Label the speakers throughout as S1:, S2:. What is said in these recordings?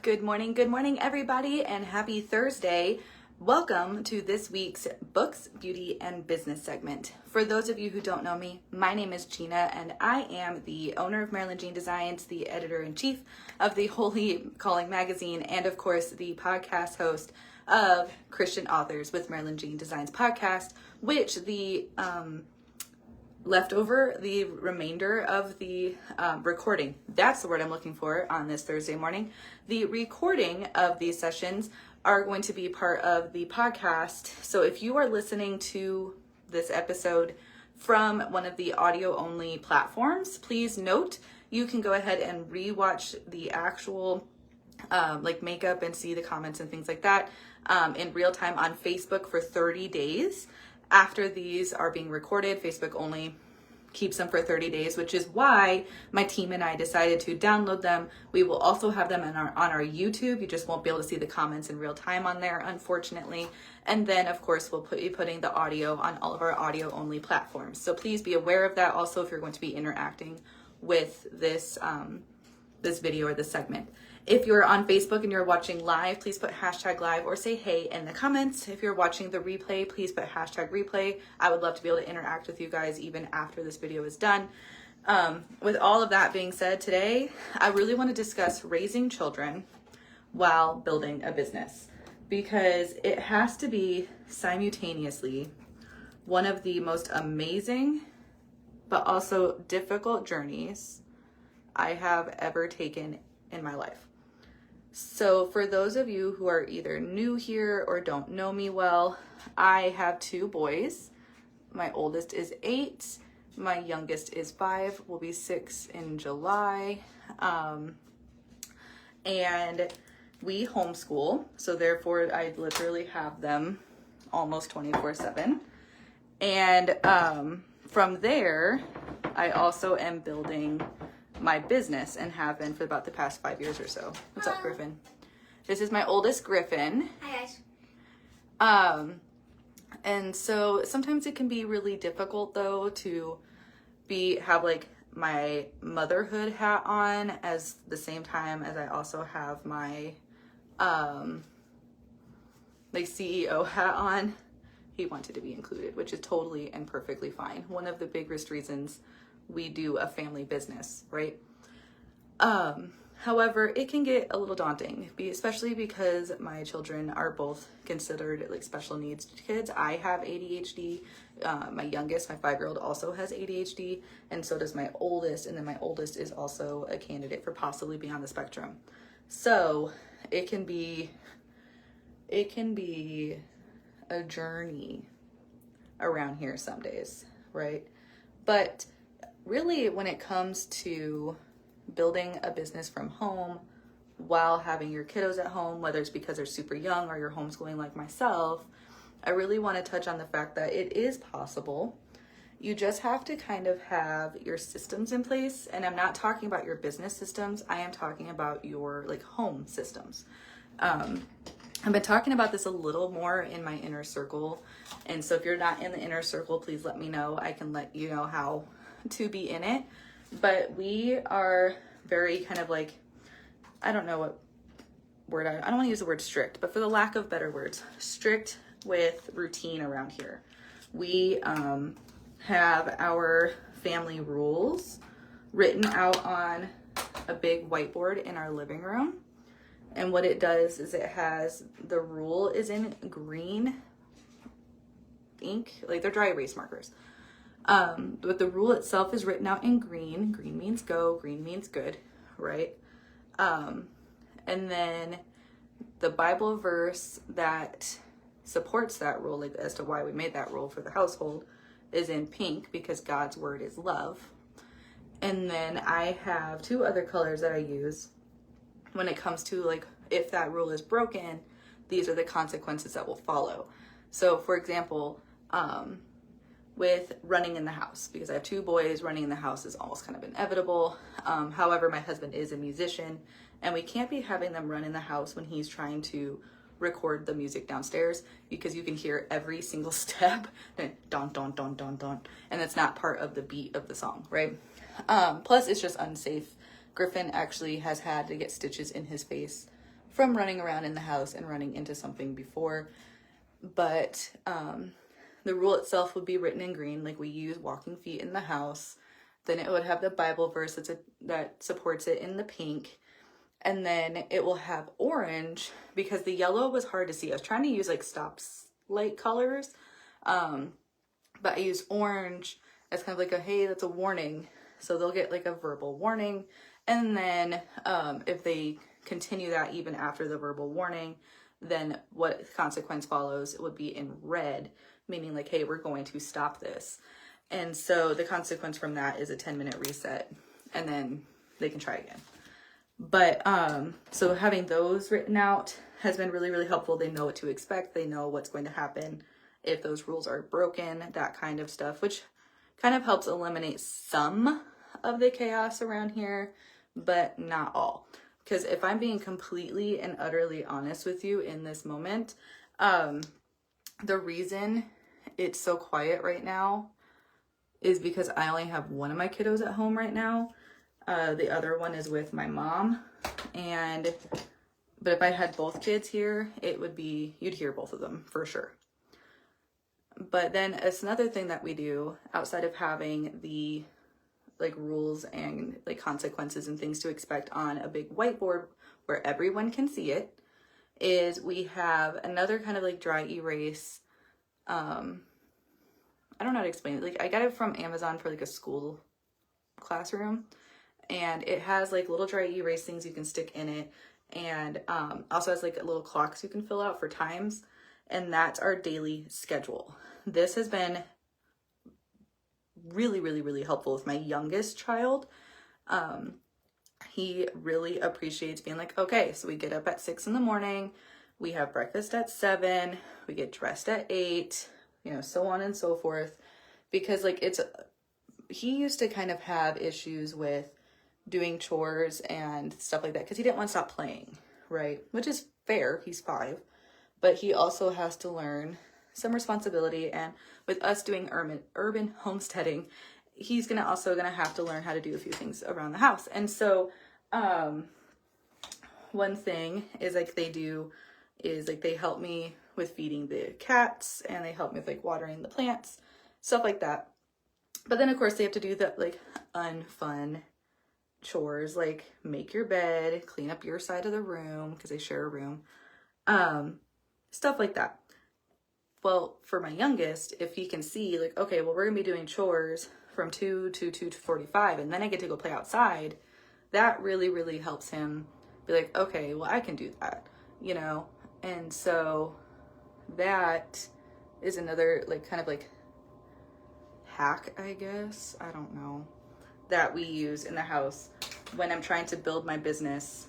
S1: Good morning, everybody, and happy Thursday. Welcome to this week's Books, Beauty, and Business segment. For those of you who don't know me, my name is Gina, and I am the owner of Marilyn Jean Designs, the editor-in-chief of the Holy Calling magazine, and of course, the podcast host of Christian Authors with Marilyn Jean Designs podcast, which the remainder of the recording, that's the word I'm looking for on this Thursday morning. The recording of these sessions are going to be part of the podcast. So if you are listening to this episode from one of the audio only platforms, please note you can go ahead and rewatch the actual makeup and see the comments and things like that in real time on Facebook for 30 days. After these are being recorded, Facebook only keeps them for 30 days, which is why my team and I decided to download them. We will also have them on our YouTube. You just won't be able to see the comments in real time on there, unfortunately. And then, of course, we'll be putting the audio on all of our audio-only platforms. So please be aware of that. Also, if you're going to be interacting with this this video or this segment. If you're on Facebook and you're watching live, please put #live or say hey in the comments. If you're watching the replay, please put #replay. I would love to be able to interact with you guys even after this video is done. With all of that being said, today, I really want to discuss raising children while building a business, because it has to be simultaneously one of the most amazing but also difficult journeys I have ever taken in my life. So for those of you who are either new here or don't know me well, I have two boys. My oldest is 8. My youngest is 5, will be 6 in July. And we homeschool, so therefore I literally have them almost 24/7. And from there, I also am building my business and have been for about the past 5 years or so. What's up, Griffin? This is my oldest, Griffin.
S2: Hi, guys.
S1: And so sometimes it can be really difficult though to have like my motherhood hat on as the same time as I also have my CEO hat on. He wanted to be included, which is totally and perfectly fine. One of the biggest reasons we do a family business, right? However, it can get a little daunting, especially because my children are both considered like special needs kids. I have ADHD. My youngest, my 5-year-old, also has ADHD, and so does my oldest. And then my oldest is also a candidate for possibly being on the spectrum. So it can be a journey around here some days, right? But really, when it comes to building a business from home while having your kiddos at home, whether it's because they're super young or you're homeschooling like myself, I really want to touch on the fact that it is possible. You just have to kind of have your systems in place. And I'm not talking about your business systems. I am talking about your like home systems. I've been talking about this a little more in my inner circle. And so if you're not in the inner circle, please let me know. I can let you know how to be in it. But we are very kind of like, I don't know what word, I don't want to use the word strict, but for the lack of better words, strict with routine around here. We have our family rules written out on a big whiteboard in our living room. And what it does is it has, the rule is in green ink, like they're dry erase markers. But the rule itself is written out in green. Green means go, green means good, right? And then the Bible verse that supports that rule, like as to why we made that rule for the household, is in pink because God's word is love. And then I have 2 other colors that I use when it comes to like, if that rule is broken, these are the consequences that will follow. So for example, with running in the house, because I have 2 boys, running in the house is almost kind of inevitable. However, my husband is a musician, and we can't be having them run in the house when he's trying to record the music downstairs, because you can hear every single step, don, don, don, don, don, and it's not part of the beat of the song, right? Plus, it's just unsafe. Griffin actually has had to get stitches in his face from running around in the house and running into something before. But the rule itself would be written in green, like we use walking feet in the house. Then it would have the Bible verse that supports it in the pink. And then it will have orange, because the yellow was hard to see. I was trying to use like light colors, but I use orange as kind of like hey, that's a warning. So they'll get like a verbal warning. And then if they continue that even after the verbal warning, then what consequence follows, it would be in red, meaning like, hey, we're going to stop this. And so the consequence from that is a 10-minute reset, and then they can try again. But so having those written out has been really, really helpful. They know what to expect. They know what's going to happen if those rules are broken, that kind of stuff, which kind of helps eliminate some of the chaos around here, but not all. Because if I'm being completely and utterly honest with you in this moment, the reason it's so quiet right now is because I only have one of my kiddos at home right now. The other one is with my mom. But if I had both kids here, it would be, you'd hear both of them for sure. But then it's another thing that we do outside of having the like rules and like consequences and things to expect on a big whiteboard where everyone can see it, is we have another kind of like dry erase. I don't know how to explain it. Like I got it from Amazon for like a school classroom, and it has like little dry erase things you can stick in it, and also has like little clocks you can fill out for times, and that's our daily schedule. This has been really, really, really helpful with my youngest child. He really appreciates being like, okay, so we get up at 6 a.m, we have breakfast at 7, we get dressed at 8, so on and so forth. Because like he used to kind of have issues with doing chores and stuff like that because he didn't want to stop playing, right? Which is fair, he's 5, but he also has to learn some responsibility. And with us doing urban homesteading, he's also gonna have to learn how to do a few things around the house. And so one thing is like they help me with feeding the cats, and they help me with like watering the plants, stuff like that. But then of course they have to do the like unfun chores, like make your bed, clean up your side of the room because they share a room, stuff like that. Well, for my youngest, if he can see like, okay, well, we're gonna be doing chores from 2 to 2:45, and then I get to go play outside, that really, really helps him be like, okay, well, I can do that, And so that is another like kind of like hack, I guess, I don't know, that we use in the house when I'm trying to build my business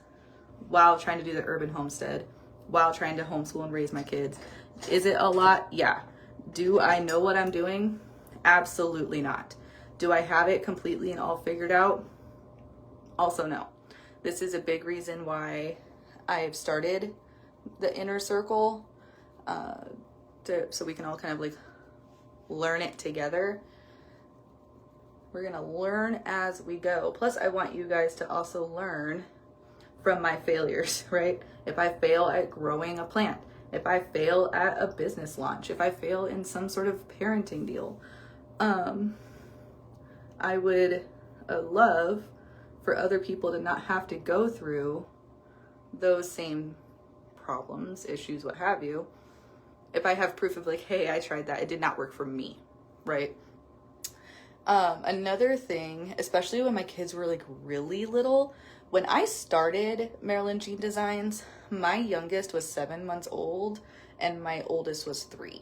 S1: while trying to do the urban homestead, while trying to homeschool and raise my kids. Is it a lot? Yeah. Do I know what I'm doing? Absolutely not. Do I have it completely and all figured out? Also no. This is a big reason why I've started the inner circle, so we can all kind of like learn it together. We're gonna learn as we go. Plus, I want you guys to also learn from my failures, right? If I fail at growing a plant, if I fail at a business launch, if I fail in some sort of parenting deal, I would love for other people to not have to go through those same problems, issues, what have you, if I have proof of like, hey, I tried that, it did not work for me, right? Another thing, especially when my kids were like really little, when I started Marilyn Jean Designs, my youngest was 7 months old and my oldest was 3.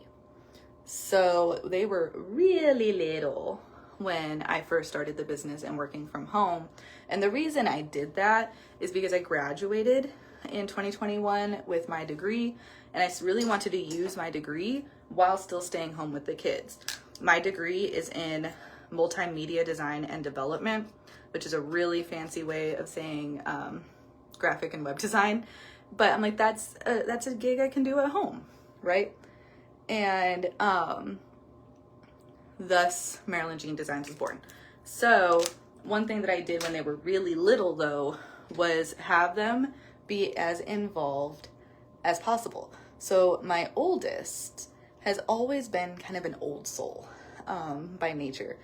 S1: So they were really little when I first started the business and working from home. And the reason I did that is because I graduated in 2021 with my degree, and I really wanted to use my degree while still staying home with the kids. My degree is in multimedia design and development, which is a really fancy way of saying graphic and web design. But I'm like, that's a gig I can do at home, right? And thus Marilyn Jean Designs was born. So one thing that I did when they were really little though was have them be as involved as possible. So my oldest has always been kind of an old soul by nature.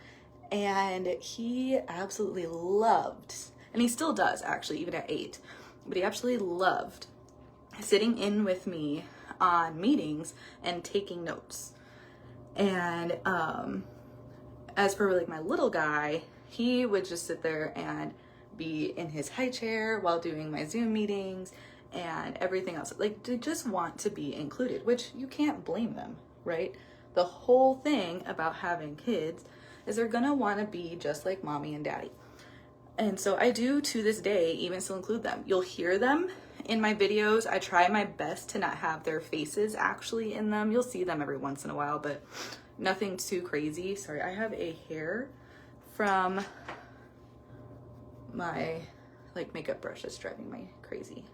S1: And he absolutely loved, and he still does actually, even at 8, but he absolutely loved sitting in with me on meetings and taking notes. And as for like my little guy, he would just sit there and be in his high chair while doing my Zoom meetings and everything else. Like, they just want to be included, which you can't blame them, right? The whole thing about having kids is they're gonna want to be just like mommy and daddy. And so I do, to this day, even still include them. You'll hear them in my videos. I try my best to not have their faces actually in them. You'll see them every once in a while, but nothing too crazy. Sorry, I have a hair from my like makeup brush that's driving me crazy.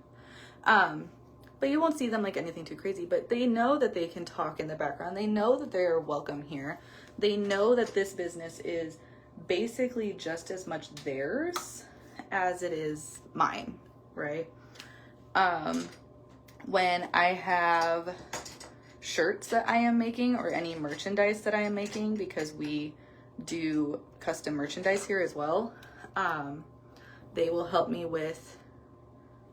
S1: But you won't see them like anything too crazy, but they know that they can talk in the background. They know that they're welcome here. They know that this business is basically just as much theirs as it is mine, right? When I have shirts that I am making or any merchandise that I am making, because we do custom merchandise here as well, they will help me with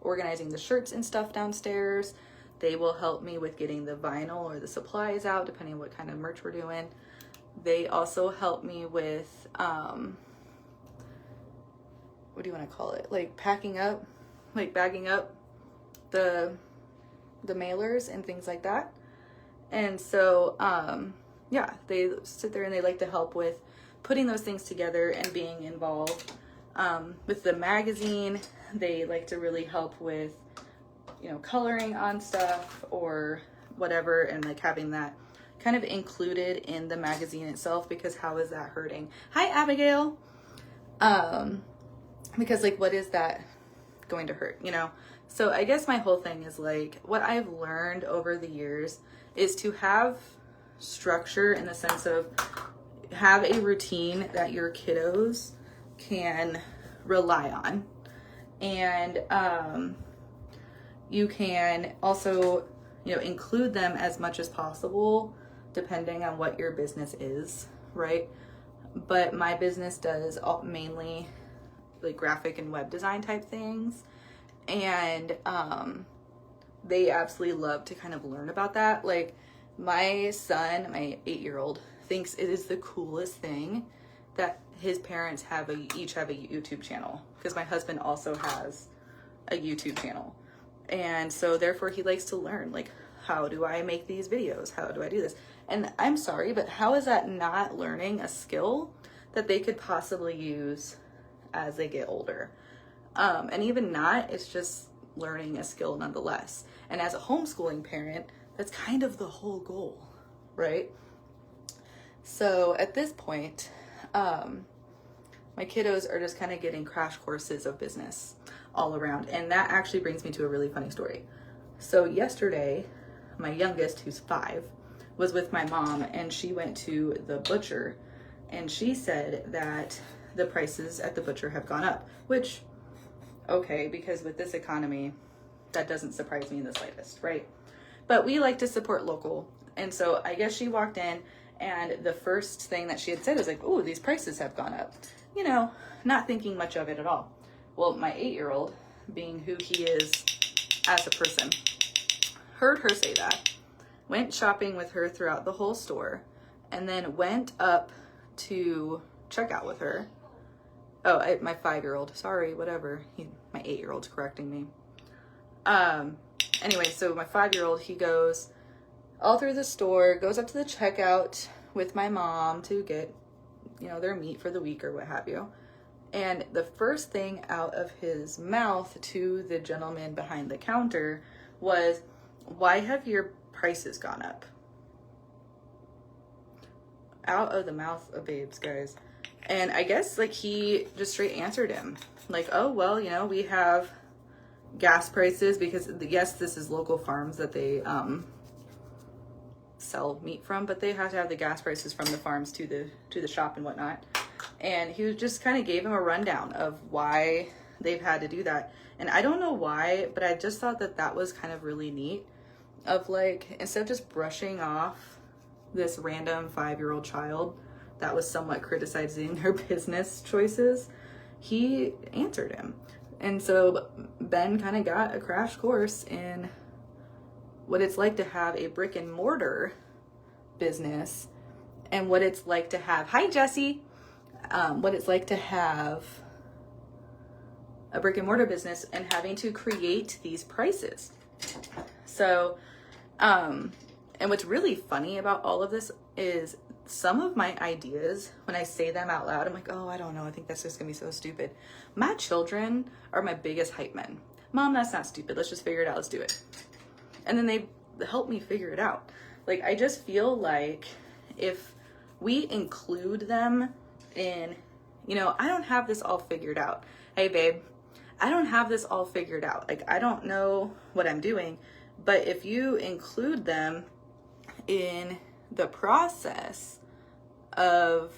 S1: organizing the shirts and stuff downstairs. They will help me with getting the vinyl or the supplies out, depending on what kind of merch we're doing. They also help me with, what do you want to call it? Like packing up, like bagging up the mailers and things like that. And so, yeah, they sit there and they like to help with putting those things together and being involved. With the magazine, they like to really help with, you know, coloring on stuff or whatever, and like having that kind of included in the magazine itself, because how is that hurting? Hi, Abigail. Because like, what is that going to hurt, you know? So I guess my whole thing is like, what I've learned over the years is to have structure in the sense of have a routine that your kiddos can rely on. And you can also, you know, include them as much as possible depending on what your business is, right? But my business does mainly like graphic and web design type things. And they absolutely love to kind of learn about that. Like my son, my 8-year-old, thinks it is the coolest thing that his parents each have a YouTube channel, because my husband also has a YouTube channel. And so therefore he likes to learn, like, how do I make these videos? How do I do this? And I'm sorry, but how is that not learning a skill that they could possibly use as they get older? And even not, it's just learning a skill nonetheless. And as a homeschooling parent, that's kind of the whole goal, right? So at this point, my kiddos are just kind of getting crash courses of business all around. And that actually brings me to a really funny story. So yesterday, my youngest, who's 5, was with my mom, and she went to the butcher, and she said that the prices at the butcher have gone up, which, okay, because with this economy, that doesn't surprise me in the slightest, right? But we like to support local. And so I guess she walked in, and the first thing that she had said was like, oh, these prices have gone up. You know, not thinking much of it at all. Well, my 8-year-old, being who he is as a person, heard her say that, went shopping with her throughout the whole store, and then went up to check out with her. Oh, my 5-year-old, sorry, whatever. My 8-year-old's correcting me. Anyway, so my 5-year-old, he goes all through the store, goes up to the checkout with my mom to get, you know, their meat for the week or what have you. And the first thing out of his mouth to the gentleman behind the counter was, why have your prices gone up? Out of the mouth of babes, guys. And I guess like he just straight answered him like, oh, well, you know, we have gas prices because yes, this is local farms that they sell meat from, but they have to have the gas prices from the farms to the shop and whatnot. And he just kind of gave him a rundown of why they've had to do that. And I don't know why, but I just thought that that was kind of really neat, of like, instead of just brushing off this random 5-year-old child that was somewhat criticizing her business choices, he answered him. And so Ben kind of got a crash course in what it's like to have a brick and mortar business, and what it's like to have, hi Jesse, what it's like to have a brick and mortar business and having to create these prices. So, and what's really funny about all of this is some of my ideas, when I say them out loud, I'm like, oh, I don't know, I think that's just gonna be so stupid. My children are my biggest hype men. Mom, that's not stupid, let's just figure it out, let's do it. And then they help me figure it out. Like, I just feel like if we include them in, you know, I don't have this all figured out. Hey babe, I don't have this all figured out. Like, I don't know what I'm doing. But if you include them in the process of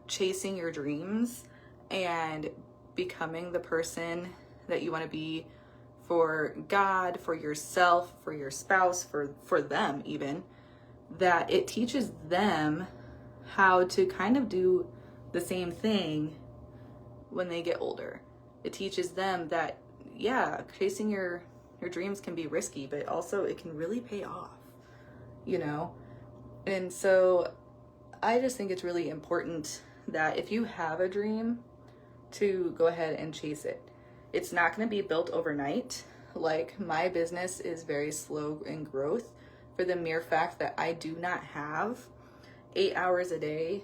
S1: chasing your dreams and becoming the person that you want to be for God, for yourself, for your spouse, for them even, that it teaches them how to kind of do the same thing when they get older. It teaches them that, yeah, chasing your dreams can be risky, but also it can really pay off, you know? And so I just think it's really important that if you have a dream, to go ahead and chase it. It's not going to be built overnight. Like, my business is very slow in growth for the mere fact that I do not have 8 hours a day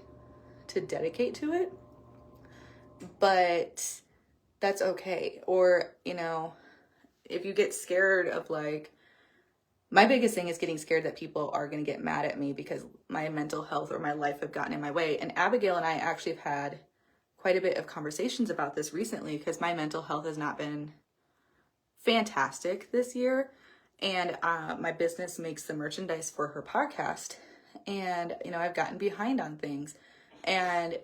S1: to dedicate to it. But that's okay. Or, you know, if you get scared of, like, my biggest thing is getting scared that people are going to get mad at me because my mental health or my life have gotten in my way. And Abigail and I actually have had quite a bit of conversations about this recently, because my mental health has not been fantastic this year. And my business makes the merchandise for her podcast. And, you know, I've gotten behind on things. And,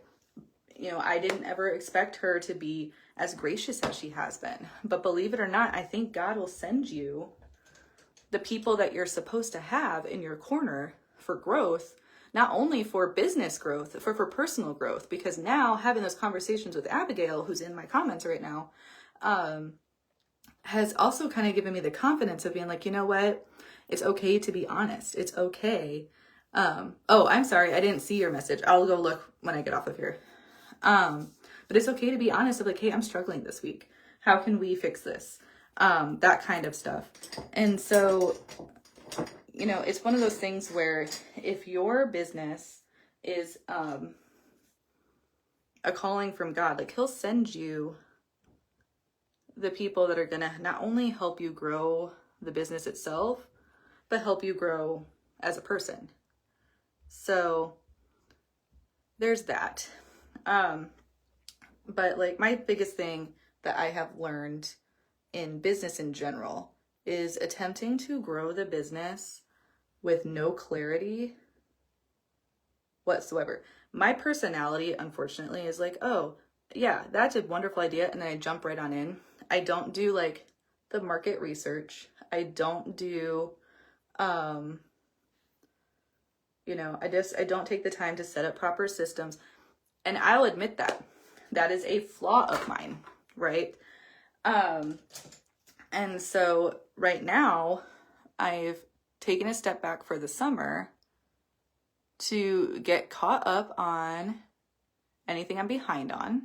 S1: you know, I didn't ever expect her to be as gracious as she has been. But believe it or not, I think God will send you the people that you're supposed to have in your corner for growth, not only for business growth, for personal growth. Because now, having those conversations with Abigail, who's in my comments right now, has also kind of given me the confidence of being like, you know what? It's okay to be honest. It's okay. Oh, I'm sorry. I didn't see your message. I'll go look when I get off of here. But it's okay to be honest of like, hey, I'm struggling this week. How can we fix this? That kind of stuff. And so, you know, it's one of those things where if your business is a calling from God, like, he'll send you the people that are going to not only help you grow the business itself, but help you grow as a person. So there's that. But like, my biggest thing that I have learned in business in general is attempting to grow the business with no clarity whatsoever. My personality, unfortunately, is like, oh, yeah, that's a wonderful idea. And then I jump right on in. I don't do like the market research. I don't do, you know, I don't take the time to set up proper systems. And I'll admit that is a flaw of mine, right? And so right now I've taken a step back for the summer to get caught up on anything I'm behind on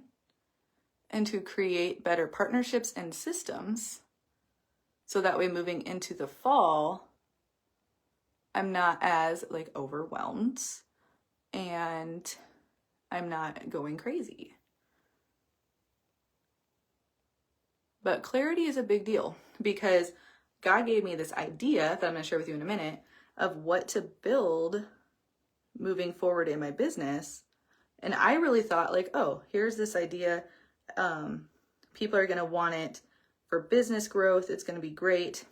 S1: and to create better partnerships and systems. So that way, moving into the fall, I'm not as like overwhelmed and I'm not going crazy. But clarity is a big deal, because God gave me this idea that I'm going to share with you in a minute of what to build moving forward in my business. And I really thought like, oh, here's this idea. People are going to want it for business growth. It's going to be great.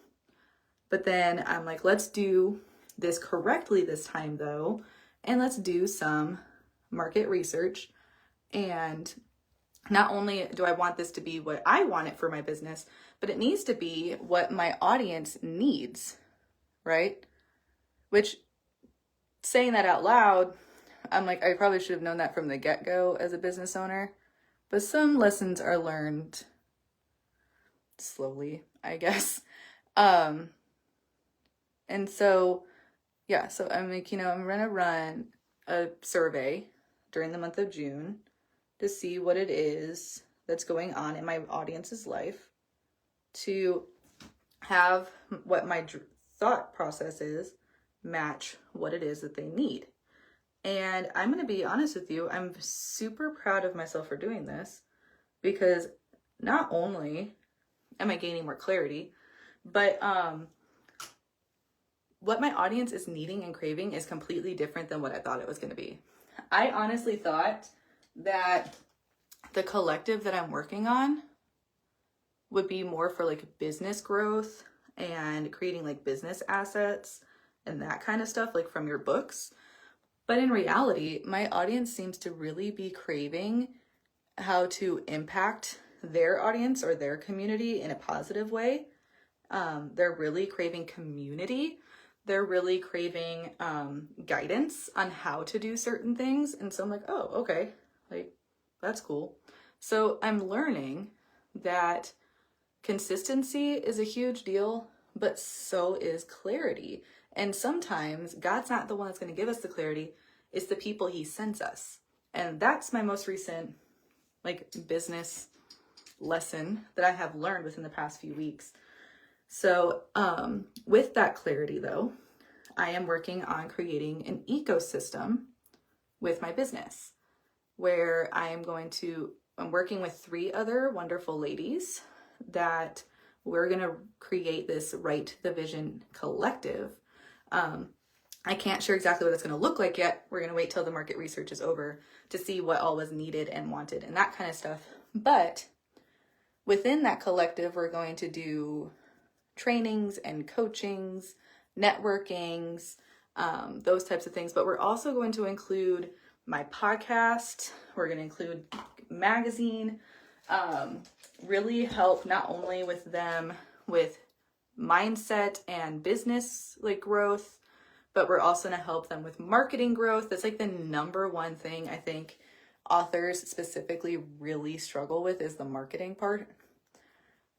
S1: But then I'm like, let's do this correctly this time though. And let's do some market research and not only do I want this to be what I want it for my business, but it needs to be what my audience needs, right? Which, saying that out loud, I'm like, I probably should have known that from the get-go as a business owner, but some lessons are learned slowly, I guess. And so, yeah, so I'm like, I'm gonna run a survey during the month of June to see what it is that's going on in my audience's life, to have what my thought process is match what it is that they need. And I'm going to be honest with you, I'm super proud of myself for doing this, because not only am I gaining more clarity, but what my audience is needing and craving is completely different than what I thought it was going to be. I honestly thought that the collective that I'm working on would be more for like business growth and creating like business assets and that kind of stuff, like from your books. But in reality, my audience seems to really be craving how to impact their audience or their community in a positive way. They're really craving community. They're really craving guidance on how to do certain things. And so I'm like, oh, okay, like that's cool. So I'm learning that consistency is a huge deal, but so is clarity. And sometimes God's not the one that's going to give us the clarity. It's the people he sends us. And that's my most recent like business lesson that I have learned within the past few weeks. So with that clarity though, I am working on creating an ecosystem with my business where I'm working with 3 other wonderful ladies that we're going to create this Write the Vision collective. I can't share exactly what that's going to look like yet. We're going to wait till the market research is over to see what all was needed and wanted and that kind of stuff. But within that collective, we're going to do trainings and coachings, networkings, those types of things. But we're also going to include my podcast. We're going to include magazine, really help not only with them with mindset and business like growth, but we're also going to help them with marketing growth. That's like the number one thing I think authors specifically really struggle with, is the marketing part.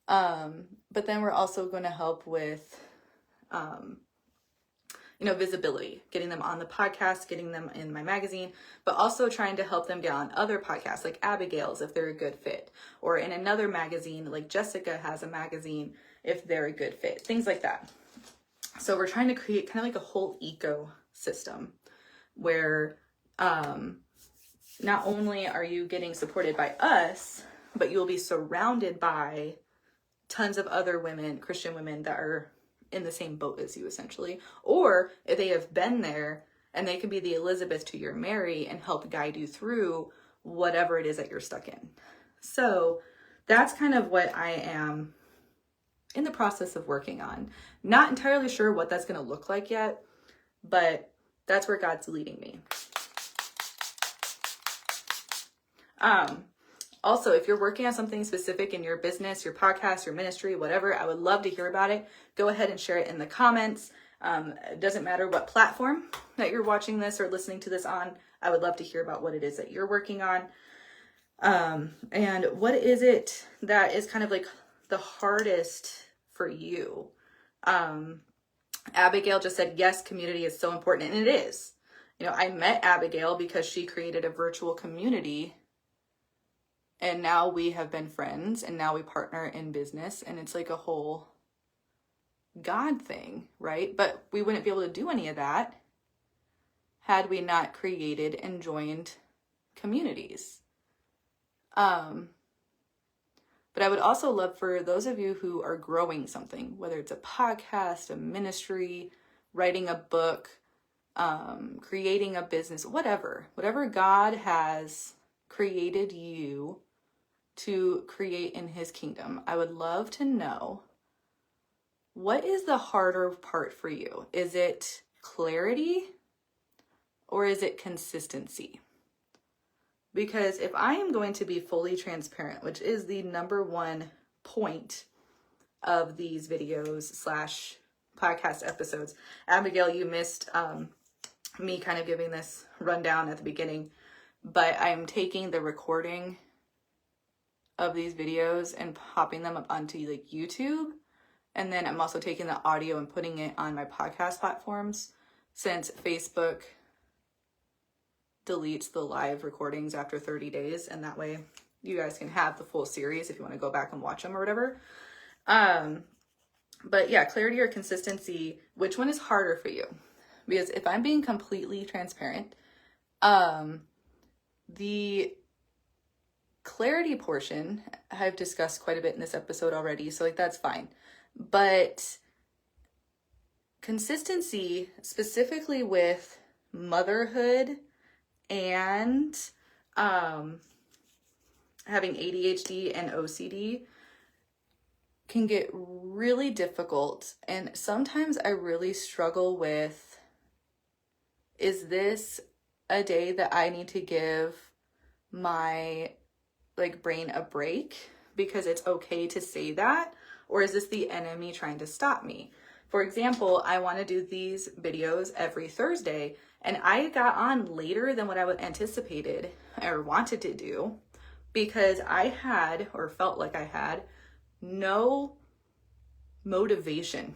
S1: But then we're also going to help with, visibility, getting them on the podcast, getting them in my magazine, but also trying to help them get on other podcasts like Abigail's if they're a good fit, or in another magazine like Jessica has a magazine if they're a good fit, things like that. So we're trying to create kind of like a whole ecosystem where not only are you getting supported by us, but you'll be surrounded by tons of other women, Christian women, that are in the same boat as you essentially, or if they have been there and they can be the Elizabeth to your Mary and help guide you through whatever it is that you're stuck in. So that's kind of what I am in the process of working on. Not entirely sure what that's going to look like yet, but that's where God's leading me. Also, if you're working on something specific in your business, your podcast, your ministry, whatever, I would love to hear about it. Go ahead and share it in the comments. It doesn't matter what platform that you're watching this or listening to this on. I would love to hear about what it is that you're working on. And what is it that is kind of like the hardest for you? Abigail just said, yes, community is so important. And it is. I met Abigail because she created a virtual community. And now we have been friends, and now we partner in business, and it's like a whole God thing, right? But we wouldn't be able to do any of that had we not created and joined communities. But I would also love for those of you who are growing something, whether it's a podcast, a ministry, writing a book, creating a business, whatever God has created you to create in his kingdom. I would love to know, what is the harder part for you? Is it clarity or is it consistency? Because if I am going to be fully transparent, which is the number one point of these videos / podcast episodes, Abigail, you missed me kind of giving this rundown at the beginning, but I'm taking the recording of these videos and popping them up onto like YouTube. And then I'm also taking the audio and putting it on my podcast platforms, since Facebook deletes the live recordings after 30 days. And that way you guys can have the full series if you want to go back and watch them or whatever. But yeah, clarity or consistency, which one is harder for you? Because if I'm being completely transparent, the clarity portion I've discussed quite a bit in this episode already, so like that's fine. But consistency, specifically with motherhood and having ADHD and OCD, can get really difficult. And sometimes I really struggle with, is this a day that I need to give my like brain a break because it's okay to say that? Or is this the enemy trying to stop me? For example, I want to do these videos every Thursday, and I got on later than what I would anticipated or wanted to do because I had, or felt like I had, no motivation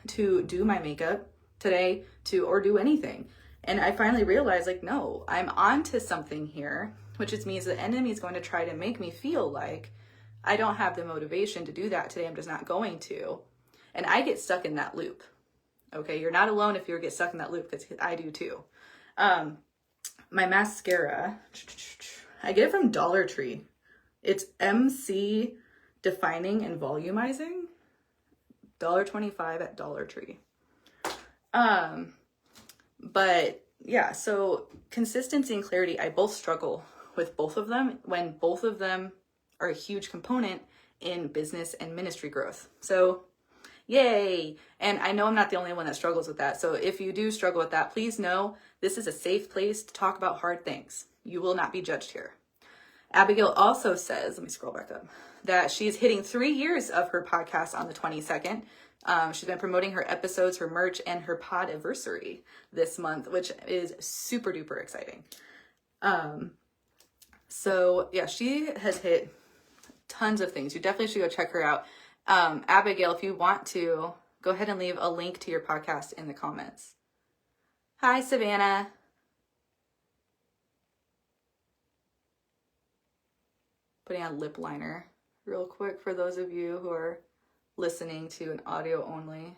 S1: to do my makeup today, or do anything. And I finally realized, like, no, I'm onto something here, which just means the enemy is going to try to make me feel like I don't have the motivation to do that today. I'm just not going to. And I get stuck in that loop. Okay, you're not alone if you get stuck in that loop, because I do too. My mascara, I get it from Dollar Tree. It's MC Defining and Volumizing. $1.25 at Dollar Tree. But yeah, so consistency and clarity, I both struggle with both of them, when both of them are a huge component in business and ministry growth. So yay. And I know I'm not the only one that struggles with that. So if you do struggle with that, please know this is a safe place to talk about hard things. You will not be judged here. Abigail also says, let me scroll back up, that she's hitting 3 years of her podcast on the 22nd. She's been promoting her episodes, her merch, and her podiversary this month, which is super duper exciting. So yeah, she has hit tons of things. You definitely should go check her out. Abigail, if you want to, go ahead and leave a link to your podcast in the comments. Hi, Savannah. Putting on lip liner real quick for those of you who are listening to an audio only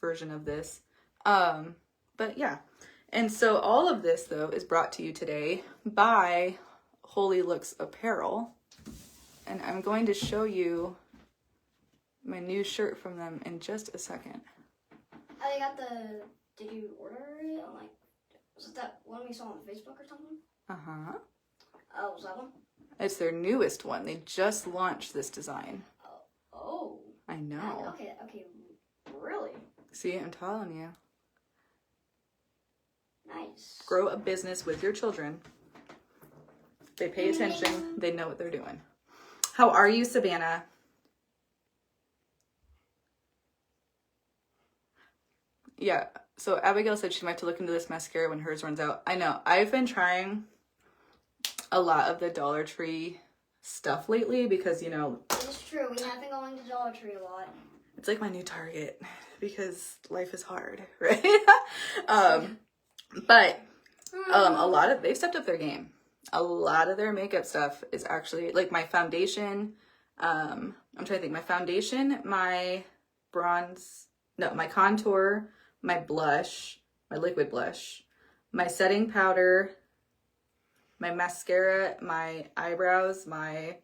S1: version of this. But yeah. And so all of this though is brought to you today by Holy Looks Apparel. And I'm going to show you my new shirt from them in just a second.
S2: I got did you order it on was it that one we saw on Facebook or something?
S1: Uh-huh.
S2: Oh, was that one?
S1: It's their newest one. They just launched this design.
S2: Oh.
S1: I know.
S2: Okay, really?
S1: See, I'm telling you.
S2: Nice.
S1: Grow a business with your children. They pay attention. They know what they're doing. How are you, Savannah? Yeah, so Abigail said she might have to look into this mascara when hers runs out. I know. I've been trying a lot of the Dollar Tree stuff lately because, you know...
S2: It's true. We have been going to Dollar Tree a lot.
S1: It's like my new target because life is hard, right? But a lot of... They've stepped up their game. A lot of their makeup stuff is actually... Like my foundation... I'm trying to think. My foundation, my bronze... No, my contour, my blush, my liquid blush, my setting powder, my mascara, my eyebrows, my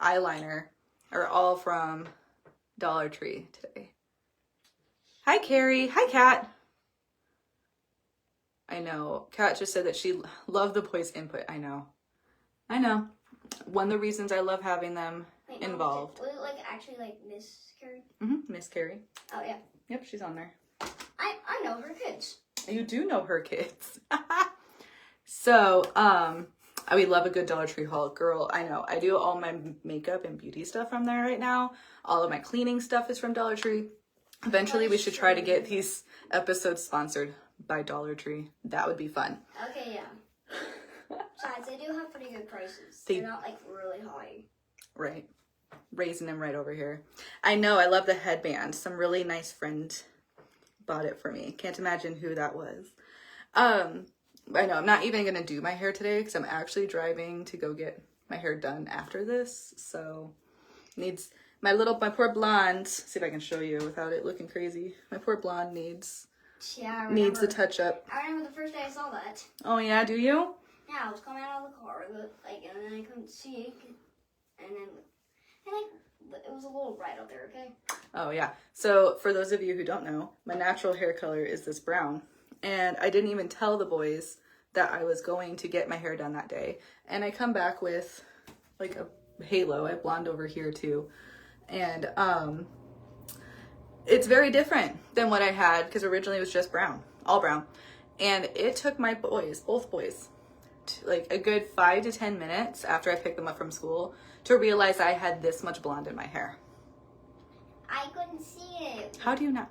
S1: eyeliner are all from Dollar Tree today. Hi, Carrie. Hi, Kat. I know. Kat just said that she loved the voice input. I know. One of the reasons I love having them involved.
S2: Was it actually Miss Carrie?
S1: Mm-hmm. Miss Carrie.
S2: Oh, yeah.
S1: Yep, she's on there.
S2: I know her kids.
S1: You do know her kids. So, we love a good Dollar Tree haul. Girl, I know. I do all my makeup and beauty stuff from there right now. All of my cleaning stuff is from Dollar Tree. Eventually, we should try to get these episodes sponsored by Dollar Tree. That would be fun.
S2: Okay, yeah. Besides, they do have pretty good prices. They're not like really high. Right.
S1: Raising them right over here. I know. I love the headband. Some really nice friend bought it for me. Can't imagine who that was. I know I'm not even going to do my hair today because I'm actually driving to go get my hair done after this. So needs my poor blonde. See if I can show you without it looking crazy. My poor blonde needs a touch up.
S2: I remember the first day I saw that.
S1: Oh yeah, do you?
S2: Yeah, I was coming out of the car, and then I couldn't see it, and it was a little bright out there. Okay.
S1: Oh yeah. So for those of you who don't know, my natural hair color is this brown. And I didn't even tell the boys that I was going to get my hair done that day. And I come back with like a halo. I have blonde over here too. And it's very different than what I had because originally it was just brown, all brown. And it took my boys, both boys, like a good 5 to 10 minutes after I picked them up from school to realize I had this much blonde in my hair.
S2: I couldn't see it.
S1: How do you not?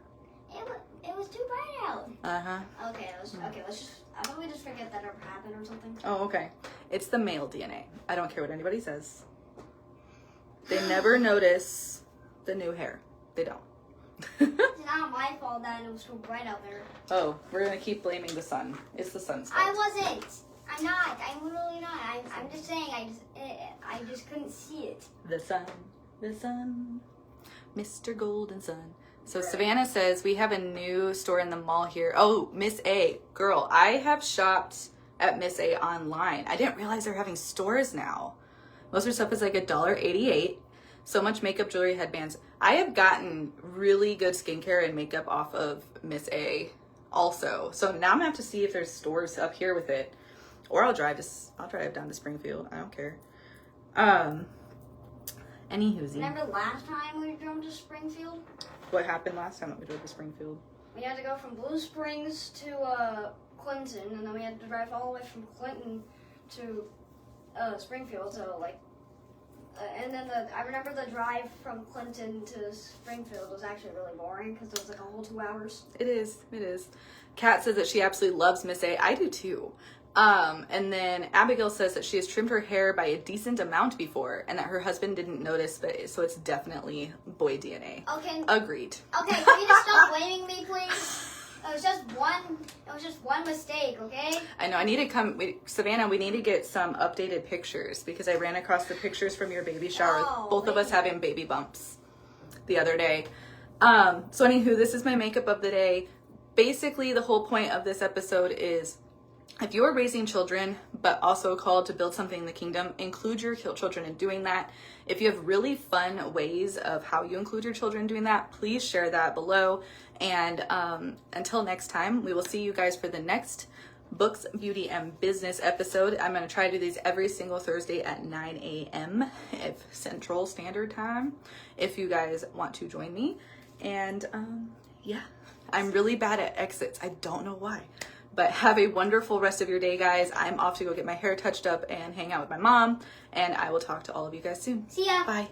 S2: It was too bright out.
S1: Uh-huh.
S2: Okay, let's just, I thought we just forget that ever happened or something.
S1: Oh, okay. It's the male DNA. I don't care what anybody says. They never notice the new hair. They don't.
S2: It's not my fault that it was so bright out there.
S1: Oh, we're going to keep blaming the sun. It's the sun's fault.
S2: I wasn't. I'm not. I'm literally not. I'm just saying I just couldn't see it.
S1: The sun, Mr. Golden Sun. So Savannah says, we have a new store in the mall here. Oh, Miss A. Girl, I have shopped at Miss A online. I didn't realize they're having stores now. Most of their stuff is like $1.88. So much makeup, jewelry, headbands. I have gotten really good skincare and makeup off of Miss A also. So now I'm going to have to see if there's stores up here with it. Or I'll drive down to Springfield. I don't care. Anywho's.
S2: Remember last time we drove to Springfield?
S1: What happened last time that we drove to Springfield?
S2: We had to go from Blue Springs to Clinton, and then we had to drive all the way from Clinton to Springfield. So and then I remember the drive from Clinton to Springfield was actually really boring because it was like a whole 2 hours.
S1: It is. Kat says that she absolutely loves Miss A. I do too. And then Abigail says that she has trimmed her hair by a decent amount before and that her husband didn't notice, so it's definitely boy DNA.
S2: Okay.
S1: Agreed.
S2: Okay, can you just stop blaming me, please? It was just one mistake, okay?
S1: I know. I need to Savannah, we need to get some updated pictures because I ran across the pictures from your baby shower. Both of us having baby bumps the other day. So anywho, this is my makeup of the day. Basically, the whole point of this episode is if you're raising children, but also called to build something in the kingdom, include your children in doing that. If you have really fun ways of how you include your children in doing that, please share that below. And until next time, we will see you guys for the next Books, Beauty, and Business episode. I'm going to try to do these every single Thursday at 9 a.m. Central Standard Time, if you guys want to join me. And yeah, I'm really bad at exits. I don't know why. But have a wonderful rest of your day, guys. I'm off to go get my hair touched up and hang out with my mom. And I will talk to all of you guys soon.
S2: See ya.
S1: Bye.